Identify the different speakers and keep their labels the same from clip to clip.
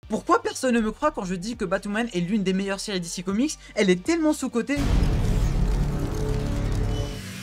Speaker 1: Pourquoi personne ne me croit quand je dis que Batwoman est l'une des meilleures séries DC Comics? Elle est tellement sous-cotée.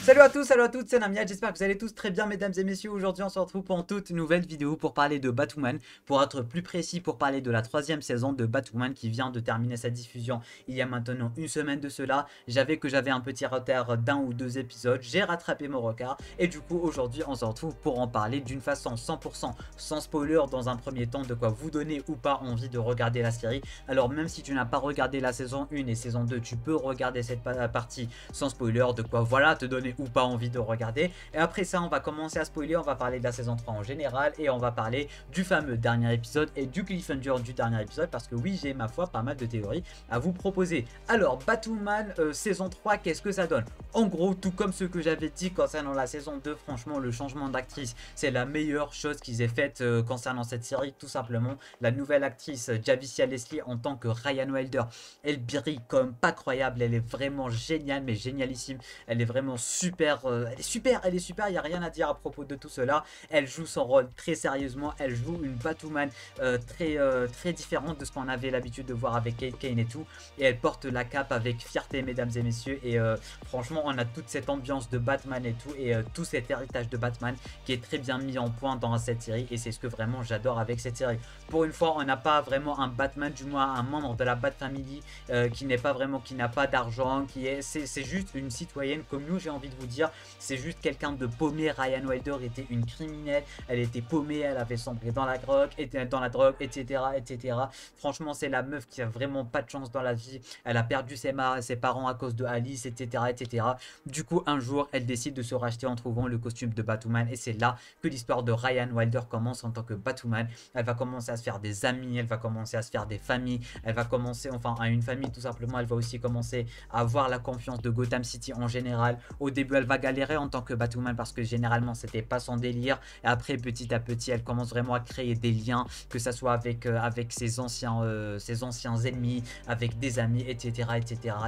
Speaker 1: Salut à tous, salut à toutes, c'est Namia, j'espère que vous allez tous très bien mesdames et messieurs. Aujourd'hui on se retrouve pour une toute nouvelle vidéo pour parler de Batwoman. Pour être plus précis, pour parler de la 3e saison de Batwoman qui vient de terminer sa diffusion il y a maintenant une semaine de cela. J'avais un petit retard d'un ou deux épisodes, j'ai rattrapé mon retard. Et du coup aujourd'hui on se retrouve pour en parler d'une façon 100% sans spoiler dans un premier temps, de quoi vous donner ou pas envie de regarder la série. Alors même si tu n'as pas regardé la saison 1 et saison 2, tu peux regarder cette partie sans spoiler, de quoi voilà te donner ou pas envie de regarder. Et après ça on va commencer à spoiler, on va parler de la saison 3 en général et on va parler du fameux dernier épisode et du cliffhanger du dernier épisode, parce que oui, j'ai ma foi pas mal de théories à vous proposer. Alors Batwoman saison 3, qu'est-ce que ça donne? En gros, tout comme ce que j'avais dit concernant la saison 2, franchement le changement d'actrice c'est la meilleure chose qu'ils aient faite concernant cette série, tout simplement. La nouvelle actrice Javicia Leslie en tant que Ryan Wilder, elle brille comme pas croyable, elle est vraiment géniale, mais génialissime, elle est vraiment super, elle est super, il n'y a rien à dire à propos de tout cela. Elle joue son rôle très sérieusement, elle joue une Batwoman très différente de ce qu'on avait l'habitude de voir avec Kate Kane et tout, et elle porte la cape avec fierté mesdames et messieurs, et franchement on a toute cette ambiance de Batman et tout, et tout cet héritage de Batman qui est très bien mis en point dans cette série, et c'est ce que vraiment j'adore avec cette série. Pour une fois on n'a pas vraiment un Batman, du moins un membre de la Bat Family qui n'est pas vraiment, qui n'a pas d'argent, c'est juste une citoyenne comme nous, j'ai envie de vous dire. C'est juste quelqu'un de paumé. Ryan Wilder était une criminelle, elle était paumée, elle avait sombré dans la drogue, etc. Franchement c'est la meuf qui a vraiment pas de chance dans la vie, elle a perdu ses parents à cause de Alice, etc. Du coup un jour elle décide de se racheter en trouvant le costume de Batwoman, et c'est là que l'histoire de Ryan Wilder commence en tant que Batwoman. Elle va commencer à se faire des amis, elle va commencer à se faire des familles, elle va commencer, enfin à une famille tout simplement. Elle va aussi commencer à avoir la confiance de Gotham City en général. Au début elle va galérer en tant que Batwoman parce que généralement c'était pas son délire, et après petit à petit elle commence vraiment à créer des liens, que ça soit avec ses anciens ennemis, avec des amis, etc.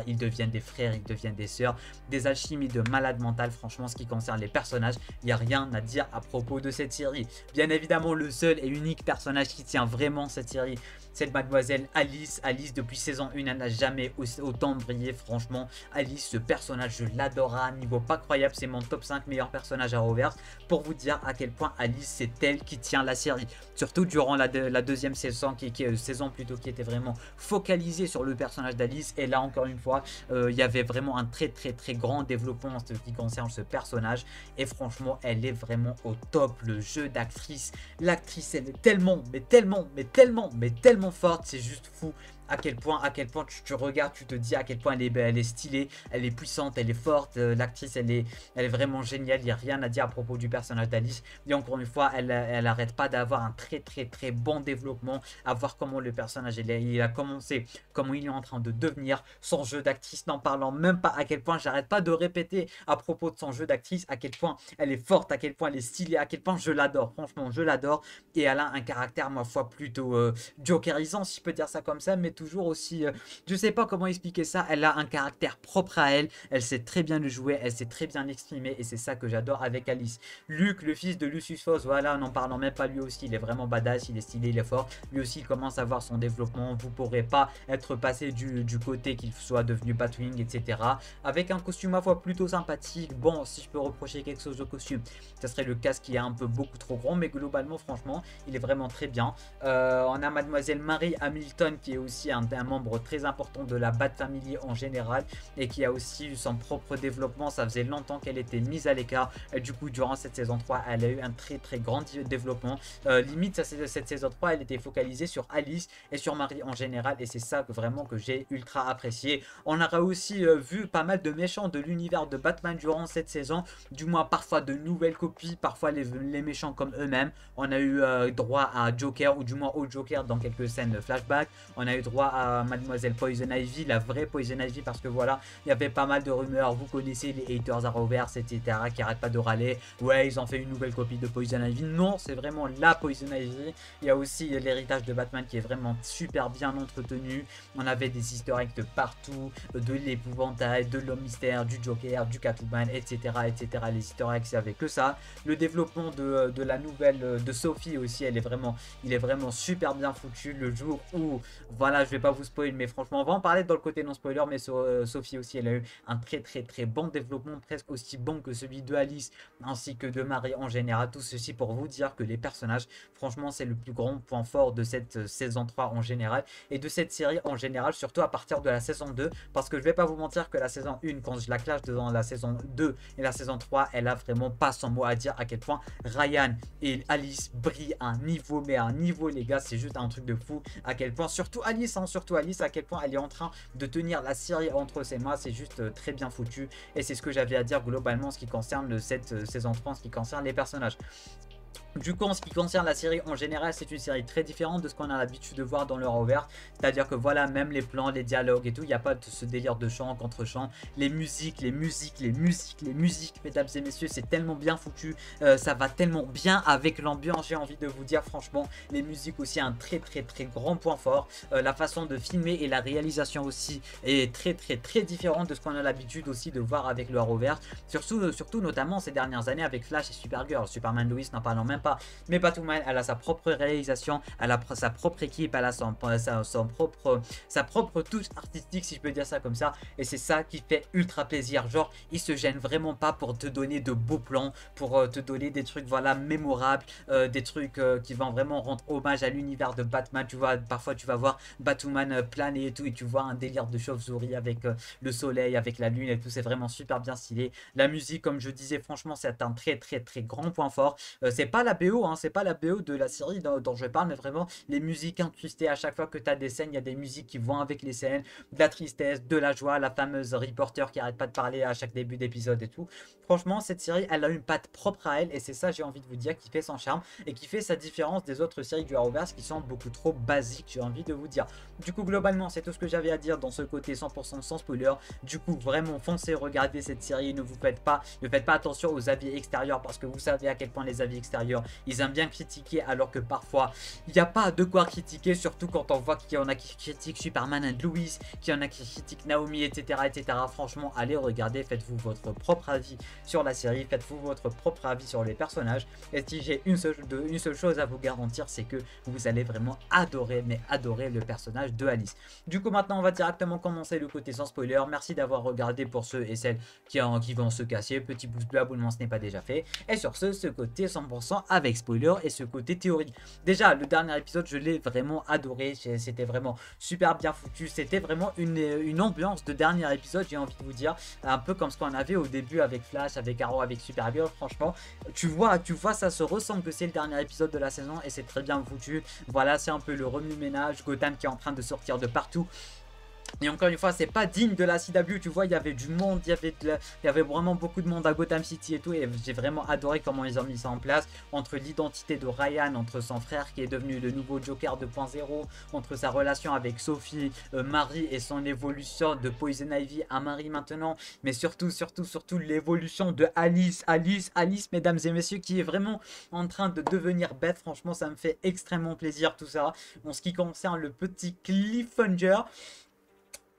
Speaker 1: Ils deviennent des frères, ils deviennent des sœurs, des alchimies de malade mental. Franchement ce qui concerne les personnages, il n'y a rien à dire à propos de cette série. Bien évidemment le seul et unique personnage qui tient vraiment cette série, c'est mademoiselle Alice. Alice depuis saison 1 elle n'a jamais autant brillé. Franchement Alice, ce personnage je l'adore à un niveau pas croyable, c'est mon top 5 meilleurs personnages à reverse, pour vous dire à quel point Alice c'est elle qui tient la série, surtout durant la deuxième saison qui était vraiment focalisée sur le personnage d'Alice. Et là encore une fois il y avait vraiment un très grand développement en ce qui concerne ce personnage, et franchement elle est vraiment au top. Le jeu d'actrice, l'actrice elle est tellement forte, c'est juste fou. À quel point tu regardes, tu te dis à quel point elle est stylée, elle est puissante, elle est forte. L'actrice elle est vraiment géniale, il n'y a rien à dire à propos du personnage d'Alice. Et encore une fois elle arrête pas d'avoir un très bon développement, à voir comment le personnage il a commencé, comment il est en train de devenir, son jeu d'actrice, n'en parlant même pas, à quel point j'arrête pas de répéter à propos de son jeu d'actrice, à quel point elle est forte, à quel point elle est stylée, à quel point je l'adore, franchement je l'adore. Et elle a un caractère ma foi plutôt jokerisant, si je peux dire ça comme ça, mais toujours aussi, je sais pas comment expliquer ça, elle a un caractère propre à elle, elle sait très bien le jouer, elle sait très bien l'exprimer, et c'est ça que j'adore avec Alice. Luke, le fils de Lucius Fox, voilà, n'en parlant même pas, lui aussi il est vraiment badass, il est stylé, il est fort, lui aussi il commence à voir son développement. Vous pourrez pas être passé du côté qu'il soit devenu Batwing, etc. Avec un costume à fois plutôt sympathique. Bon, si je peux reprocher quelque chose au costume, ça serait le casque qui est un peu beaucoup trop grand, mais globalement franchement il est vraiment très bien. On a mademoiselle Mary Hamilton qui est aussi un membre très important de la Bat Family en général, et qui a aussi eu son propre développement. Ça faisait longtemps qu'elle était mise à l'écart, et du coup durant cette saison 3 elle a eu un très grand développement. Limite cette saison 3 elle était focalisée sur Alice et sur Mary en général, et c'est ça vraiment que j'ai ultra apprécié. On aura aussi vu pas mal de méchants de l'univers de Batman durant cette saison, du moins parfois de nouvelles copies, parfois les méchants comme eux-mêmes. On a eu droit à Joker, ou du moins au Joker dans quelques scènes flashback. On a eu droit droit à Mademoiselle Poison Ivy, la vraie Poison Ivy, parce que voilà, il y avait pas mal de rumeurs, vous connaissez les haters à Arrowverse, etc., qui arrêtent pas de râler, ouais, ils ont fait une nouvelle copie de Poison Ivy. Non, c'est vraiment la Poison Ivy. Il y a aussi l'héritage de Batman qui est vraiment super bien entretenu. On avait des easter eggs de partout, de l'épouvantail, de l'homme mystère, du Joker, du Catwoman, etc., etc. Les easter eggs, il n'y avait que ça. Le développement de la nouvelle de Sophie aussi, il est vraiment super bien foutu. Le jour où, voilà, je vais pas vous spoiler, mais franchement, on va en parler dans le côté non spoiler, mais Sophie aussi, elle a eu un très bon développement, presque aussi bon que celui de Alice, ainsi que de Marie en général. Tout ceci pour vous dire que les personnages, franchement, c'est le plus grand point fort de cette saison 3 en général, et de cette série en général, surtout à partir de la saison 2, parce que je vais pas vous mentir que la saison 1, quand je la clash devant la saison 2 et la saison 3, elle a vraiment pas son mot à dire à quel point Ryan et Alice brillent à un niveau, mais à un niveau, les gars, c'est juste un truc de fou, à quel point, surtout Alice, à quel point elle est en train de tenir la série entre ses mains, c'est juste très bien foutu, et c'est ce que j'avais à dire globalement en ce qui concerne cette saison 3, en ce qui concerne les personnages. Du coup, en ce qui concerne la série en général, c'est une série très différente de ce qu'on a l'habitude de voir dans l'Arrowverse. C'est-à-dire que voilà, même les plans, les dialogues et tout, il n'y a pas de ce délire de chant contre chant. Les musiques, mesdames et messieurs, c'est tellement bien foutu. Ça va tellement bien avec l'ambiance, j'ai envie de vous dire, franchement. Les musiques aussi, un très grand point fort. La façon de filmer et la réalisation aussi est très différente de ce qu'on a l'habitude aussi de voir avec l'Arrowverse. Surtout notamment ces dernières années avec Flash et Supergirl. Superman Lois, n'en parlons même pas. Mais Batwoman, elle a sa propre réalisation, elle a sa propre équipe, elle a sa propre touche artistique, si je peux dire ça comme ça, et c'est ça qui fait ultra plaisir. Genre, ils se gênent vraiment pas pour te donner de beaux plans, pour te donner des trucs, voilà, mémorables, des trucs qui vont vraiment rendre hommage à l'univers de Batman. Tu vois, parfois tu vas voir Batwoman planer et tout, et tu vois un délire de chauve-souris avec le soleil, avec la lune et tout, c'est vraiment super bien stylé. La musique, comme je disais, franchement, c'est un très grand point fort. C'est pas la BO, hein, c'est pas la BO de la série dont je parle, mais vraiment les musiques incrustées. À chaque fois que tu as des scènes, il y a des musiques qui vont avec les scènes, de la tristesse, de la joie, la fameuse reporter qui arrête pas de parler à chaque début d'épisode et tout. Franchement, cette série, elle a une patte propre à elle, et c'est ça, j'ai envie de vous dire, qui fait son charme et qui fait sa différence des autres séries du Arrowverse qui sont beaucoup trop basiques, j'ai envie de vous dire. Du coup, globalement, c'est tout ce que j'avais à dire dans ce côté 100% sans spoiler. Du coup, vraiment, foncez, regardez cette série, ne faites pas attention aux avis extérieurs, parce que vous savez à quel point les avis extérieurs, ils aiment bien critiquer, alors que parfois il n'y a pas de quoi critiquer, surtout quand on voit qu'il y en a qui critiquent Superman and Lois, qu'il y en a qui critiquent Naomi, etc. Franchement, allez regarder, faites-vous votre propre avis sur la série, faites-vous votre propre avis sur les personnages, et si j'ai une seule chose à vous garantir, c'est que vous allez vraiment adorer, mais adorer le personnage de Alice. Du coup, maintenant on va directement commencer le côté sans spoiler. Merci d'avoir regardé pour ceux et celles qui vont se casser, petit pouce bleu, abonnement ce n'est pas déjà fait, et sur ce côté 100% avec spoiler et ce côté théorie. Déjà, le dernier épisode, je l'ai vraiment adoré, c'était vraiment super bien foutu, c'était vraiment une ambiance de dernier épisode, j'ai envie de vous dire, un peu comme ce qu'on avait au début avec Flash, avec Arrow, avec Supergirl. Franchement, tu vois, ça se ressent que c'est le dernier épisode de la saison, et c'est très bien foutu. Voilà, c'est un peu le remue-ménage, Gotham qui est en train de sortir de partout. Et encore une fois, c'est pas digne de la CW, tu vois, il y avait du monde, il y avait vraiment beaucoup de monde à Gotham City et tout, et j'ai vraiment adoré comment ils ont mis ça en place, entre l'identité de Ryan, entre son frère qui est devenu le nouveau Joker 2.0, entre sa relation avec Sophie, Marie, et son évolution de Poison Ivy à Marie maintenant, mais surtout l'évolution de Alice, mesdames et messieurs, qui est vraiment en train de devenir bête. Franchement, ça me fait extrêmement plaisir tout ça. En ce qui concerne le petit cliffhanger,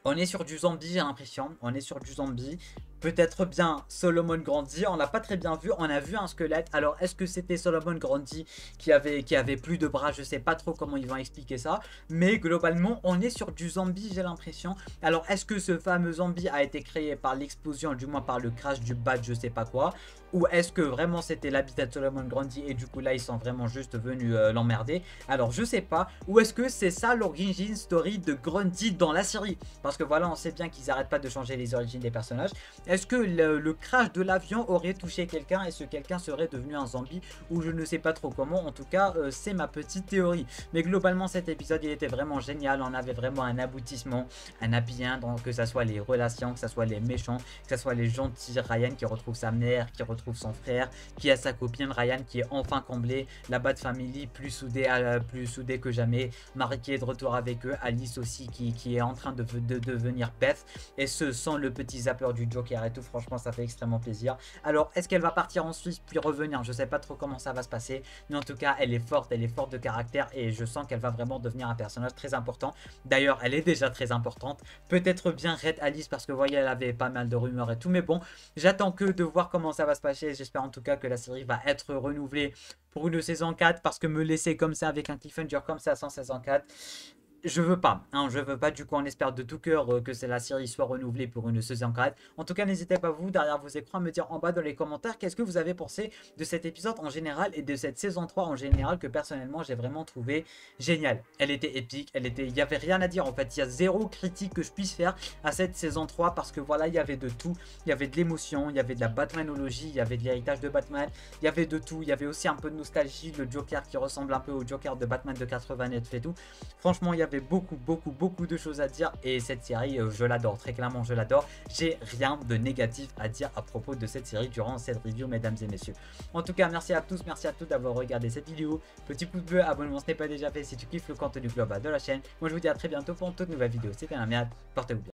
Speaker 1: on est sur du zombie, j'ai l'impression. On est sur du zombie. Peut-être bien Solomon Grundy, on l'a pas très bien vu, on a vu un squelette. Alors est-ce que c'était Solomon Grundy qui avait plus de bras? Je sais pas trop comment ils vont expliquer ça, mais globalement on est sur du zombie, j'ai l'impression. Alors est-ce que ce fameux zombie a été créé par l'explosion, du moins par le crash du bat, je sais pas quoi, ou est-ce que vraiment c'était l'habitat de Solomon Grundy et du coup là ils sont vraiment juste venus l'emmerder? Alors je sais pas, ou est-ce que c'est ça l'origin story de Grundy dans la série? Parce que voilà, on sait bien qu'ils arrêtent pas de changer les origines des personnages. Est-ce que le crash de l'avion aurait touché quelqu'un et ce quelqu'un serait devenu un zombie, ou je ne sais pas trop comment. En tout cas, c'est ma petite théorie. Mais globalement, cet épisode, il était vraiment génial. On avait vraiment un aboutissement, un happy end, donc que ça soit les relations, que ça soit les méchants, que ça soit les gentils. Ryan qui retrouve sa mère, qui retrouve son frère, qui a sa copine Ryan qui est enfin comblée, la Bat Family plus soudée que jamais, Marie qui est de retour avec eux, Alice aussi qui est en train de devenir Beth, et ce sans le petit zapper du Joker et tout. Franchement, ça fait extrêmement plaisir. Alors, est-ce qu'elle va partir en Suisse puis revenir? Je sais pas trop comment ça va se passer, mais en tout cas, elle est forte de caractère, et je sens qu'elle va vraiment devenir un personnage très important. D'ailleurs, elle est déjà très importante. Peut-être bien Red Alice, parce que vous voyez, elle avait pas mal de rumeurs et tout, mais bon, j'attends que de voir comment ça va se passer. J'espère en tout cas que la série va être renouvelée pour une saison 4, parce que me laisser comme ça avec un cliffhanger comme ça sans saison 4, je veux pas, hein, je veux pas. Du coup, on espère de tout cœur que la série soit renouvelée pour une saison 4. En tout cas, n'hésitez pas, vous, derrière vos écrans, à me dire en bas dans les commentaires qu'est-ce que vous avez pensé de cet épisode en général et de cette saison 3 en général, que personnellement, j'ai vraiment trouvé génial. Elle était épique, il n'y avait rien à dire en fait. Il y a zéro critique que je puisse faire à cette saison 3, parce que voilà, il y avait de tout. Il y avait de l'émotion, il y avait de la Batmanologie, il y avait de l'héritage de Batman, il y avait de tout. Il y avait aussi un peu de nostalgie, le Joker qui ressemble un peu au Joker de Batman de 89 et tout. Franchement, il y avait beaucoup de choses à dire, et cette série, je l'adore, très clairement je l'adore. J'ai rien de négatif à dire à propos de cette série durant cette review, mesdames et messieurs. En tout cas, merci à tous, merci à toutes d'avoir regardé cette vidéo. Petit pouce bleu, abonnement ce n'est pas déjà fait si tu kiffes le contenu global de la chaîne. Moi je vous dis à très bientôt pour une toute nouvelle vidéo. C'était un portez-vous bien.